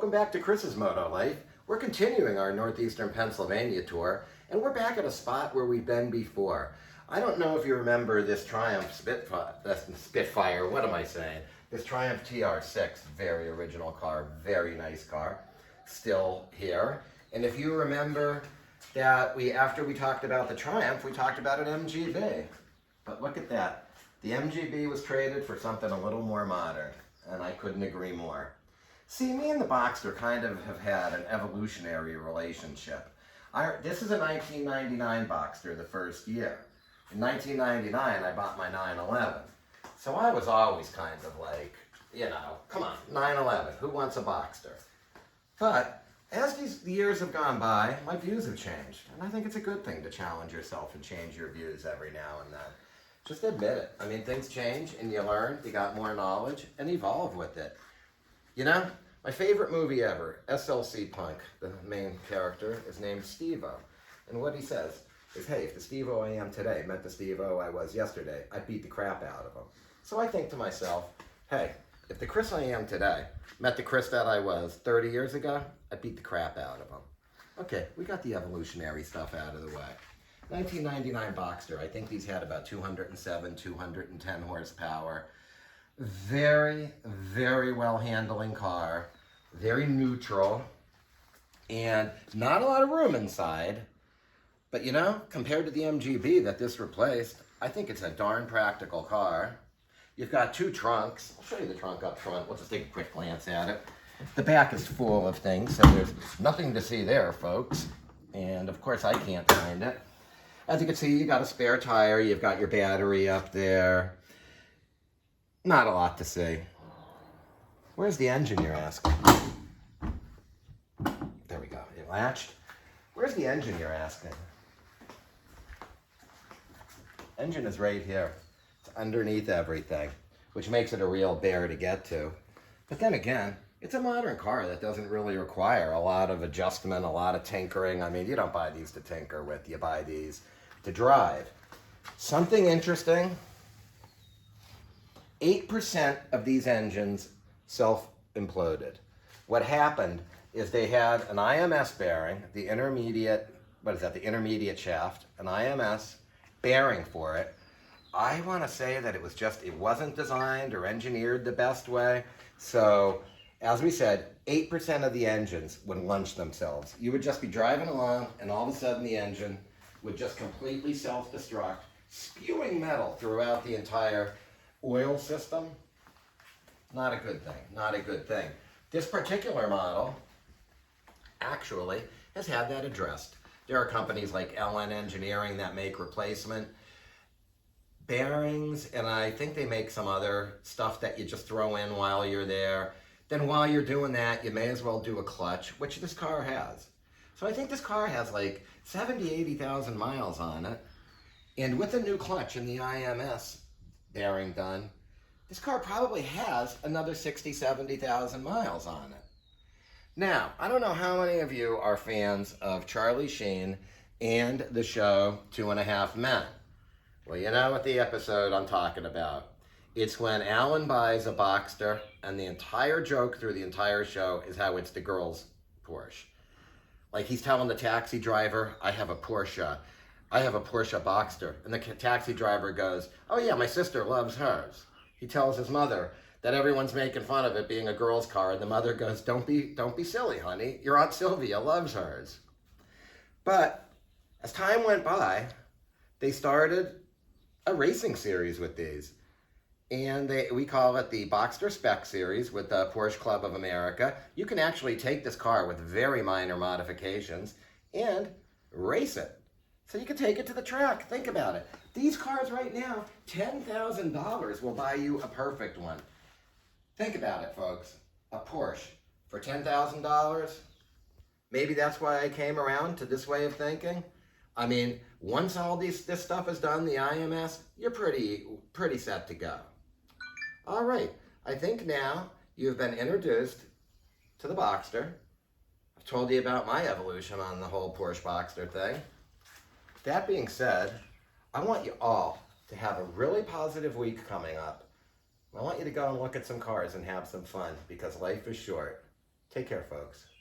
Welcome back to Chris's Moto Life. We're continuing our Northeastern Pennsylvania tour, and we're back at a spot where we've been before. I don't know if you remember this Triumph Spitfire, what am I saying? This Triumph TR6, very original car, very nice car, still here. And if you remember that after we talked about the Triumph, we talked about an MGB. But look at that. The MGB was traded for something a little more modern, and I couldn't agree more. See, me and the Boxster kind of have had an evolutionary relationship. This is a 1999 Boxster, the first year. In 1999, I bought my 911. So I was always kind of like, you know, come on, 911, who wants a Boxster? But as these years have gone by, my views have changed. And I think it's a good thing to challenge yourself and change your views every now and then. Just admit it. I mean, things change and you learn, you got more knowledge, and evolve with it. You know, my favorite movie ever, SLC Punk, the main character, is named Steve-O. And what he says is, hey, if the Steve-O I am today met the Steve-O I was yesterday, I'd beat the crap out of him. So I think to myself, hey, if the Chris I am today met the Chris that I was 30 years ago, I'd beat the crap out of him. Okay, we got the evolutionary stuff out of the way. 1999 Boxster, I think these had about 207, 210 horsepower. Very, very well handling car, very neutral, and not a lot of room inside. But you know, compared to the MGB that this replaced, I think it's a darn practical car. You've got two trunks. I'll show you the trunk up front. Let's just take a quick glance at it. The back is full of things, so there's nothing to see there, folks. And of course, I can't find it. As you can see, you got a spare tire. You've got your battery up there. Not a lot to see. Where's the engine, you're asking? There we go. It latched. Where's the engine, you're asking? Engine is right here. It's underneath everything, which makes it a real bear to get to. But then again, it's a modern car that doesn't really require a lot of adjustment, a lot of tinkering. I mean, you don't buy these to tinker with. You buy these to drive. Something interesting, 8% of these engines self-imploded. What happened is they had an IMS bearing, the intermediate, the intermediate shaft, an IMS bearing for it. I want to say that it wasn't designed or engineered the best way. So, as we said, 8% of the engines would lunch themselves. You would just be driving along and all of a sudden the engine would just completely self-destruct, spewing metal throughout the entire oil system. Not a good thing, not a good thing. This particular model actually has had that addressed. There are companies like LN Engineering that make replacement bearings, and I think they make some other stuff that you just throw in while you're there. Then while you're doing that, you may as well do a clutch, which this car has. So I think this car has like 70, 80,000 miles on it. And with a new clutch and the IMS bearing done, this car probably has another 60, 70,000 miles on it. Now, I don't know how many of you are fans of Charlie Sheen and the show 2.5 Men. Well, you know what the episode I'm talking about. It's when Alan buys a Boxster, and the entire joke through the entire show is how it's the girl's Porsche. Like he's telling the taxi driver, I have a Porsche Boxster. And the taxi driver goes, oh yeah, my sister loves hers. He tells his mother that everyone's making fun of it being a girl's car, and the mother goes, don't be silly, honey. Your Aunt Sylvia loves hers. But as time went by, they started a racing series with these. And we call it the Boxster Spec Series with the Porsche Club of America. You can actually take this car with very minor modifications and race it. So you can take it to the track. Think about it. These cars right now, $10,000 will buy you a perfect one. Think about it, folks. A Porsche for $10,000. Maybe that's why I came around to this way of thinking. I mean, once all this stuff is done, the IMS, you're pretty set to go. All right, I think now you've been introduced to the Boxster. I've told you about my evolution on the whole Porsche Boxster thing. That being said, I want you all to have a really positive week coming up. I want you to go and look at some cars and have some fun because life is short. Take care, folks.